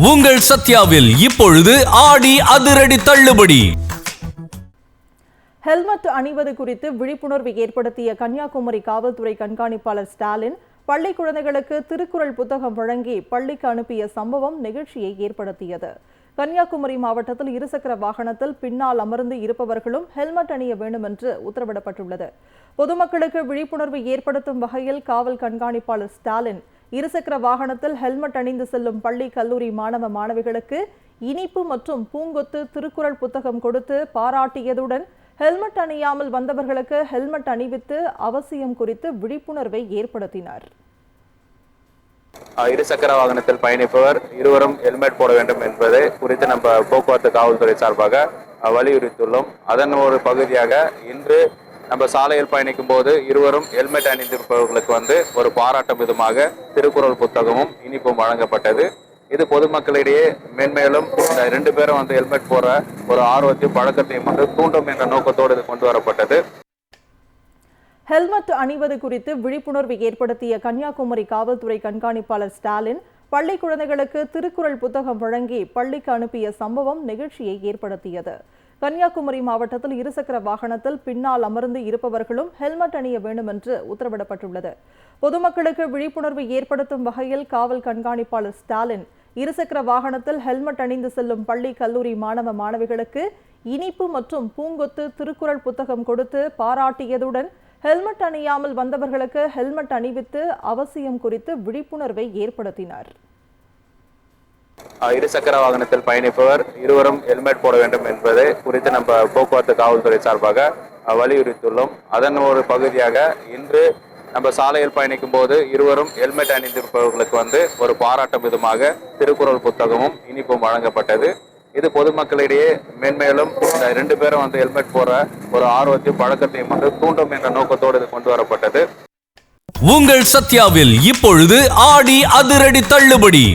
உங்கள் சத்யாவில் இப்பொழுது ஆடி அதிரடி தள்ளுபடி. ஹெல்மெட் அணிவது குறித்து விழிப்புணர்வு ஏற்படுத்திய கன்னியாகுமரி காவல்துறை கண்காணிப்பாளர் ஸ்டாலின் பள்ளி குழந்தைகளுக்கு திருக்குறள் புத்தகம் வழங்கி பள்ளிக்கு அனுப்பிய சம்பவம் நெகிழ்ச்சியை ஏற்படுத்தியது. கன்னியாகுமரி மாவட்டத்தில் இருசக்கர வாகனத்தில் பின்னால் அமர்ந்து இருப்பவர்களும் ஹெல்மெட் அணிய வேண்டும் என்று உத்தரவிடப்பட்டுள்ளது. பொதுமக்களுக்கு விழிப்புணர்வு ஏற்படுத்தும் வகையில் காவல் கண்காணிப்பாளர் ஸ்டாலின் இருசக்கர வாகனத்தில் ஹெல்மெட் அணிந்து செல்லும் பள்ளி கல்லூரி மாணவ மாணவிகளுக்கு இனிப்பு மற்றும் பூங்கொத்து திருக்குறள் புத்தகம் கொடுத்து பாராட்டியதுடன் ஹெல்மெட் அணியாமல் வந்தவர்களுக்கு ஹெல்மெட் அணிவித்து அவசியம் குறித்து விழிப்புணர்வை ஏற்படுத்தினார். இருசக்கர வாகனத்தில் பயணிப்பவர் இருவரும் ஹெல்மெட் போட வேண்டும் என்பது குறித்து நம்ம போக்குவரத்து காவல்துறை சார்பாக வலியுறுத்தியுள்ளோம். அதன் ஒரு பகுதியாக இன்று நம்ம சாலையில் பயணிக்கும் போது இருவரும் ஹெல்மெட் அணிந்திருப்பவர்களுக்கு ஒரு பாராட்டும் விதமாக திருக்குறள் புத்தகமும் இனிப்பும் வழங்கப்பட்டது. இது பொதுமக்களிடையே மென்மேலும் இந்த 2 பேரும் ஹெல்மெட் போற ஒரு ஆர்வத்தையும் பழக்கத்தையும் தூண்டும் என்ற நோக்கத்தோடு இது கொண்டு வரப்பட்டது. ஹெல்மெட் அணிவது குறித்து விழிப்புணர்வு ஏற்படுத்திய கன்னியாகுமரி காவல்துறை கண்காணிப்பாளர் ஸ்டாலின் பள்ளி குழந்தைகளுக்கு திருக்குறள் புத்தகம் வழங்கி பள்ளிக்கு அனுப்பிய சம்பவம் நெகிழ்ச்சியை ஏற்படுத்தியது. கன்னியாகுமரி மாவட்டத்தில் இருசக்கர வாகனத்தில் பின்னால் அமர்ந்து இருப்பவர்களும் ஹெல்மெட் அணிய வேண்டும் என்று உத்தரவிடப்பட்டுள்ளது. பொதுமக்களுக்கு விழிப்புணர்வு ஏற்படுத்தும் வகையில் காவல் கண்காணிப்பாளர் ஸ்டாலின் இருசக்கர வாகனத்தில் ஹெல்மெட் அணிந்து செல்லும் பள்ளி கல்லூரி மாணவ மாணவிகளுக்கு இனிப்பு மற்றும் பூங்கொத்து திருக்குறள் புத்தகம் கொடுத்து பாராட்டியதுடன் ஹெல்மெட் அணியாமல் வந்தவர்களுக்கு ஹெல்மெட் அணிவித்து அவசியம் குறித்து விழிப்புணர்வை ஏற்படுத்தினார். இருசக்கர வாகனத்தில் பயணிப்பவர் இருவரும் ஹெல்மெட் போட வேண்டும் என்பது குறித்து நம்ம போக்குவரத்து காவல்துறை சார்பாக வலியுறுத்தியுள்ளோம். அதன் ஒரு பகுதியாக இன்று நம்ம சாலையில் பயணிக்கும் போது இருவரும் ஹெல்மெட் அணிந்திருப்பவர்களுக்கு ஒரு பாராட்டும் விதமாக திருக்குறள் புத்தகமும் இனிப்பும் வழங்கப்பட்டது. இது பொதுமக்களிடையே மென்மேலும் இந்த 2 பேரும் ஹெல்மெட் போற ஒரு ஆர்வத்தையும் பழக்கத்தையும் தூண்டும் என்ற நோக்கத்தோடு இது கொண்டு வரப்பட்டது. உங்கள் சத்யாவில் இப்பொழுது ஆடி அதிரடி தள்ளுபடி.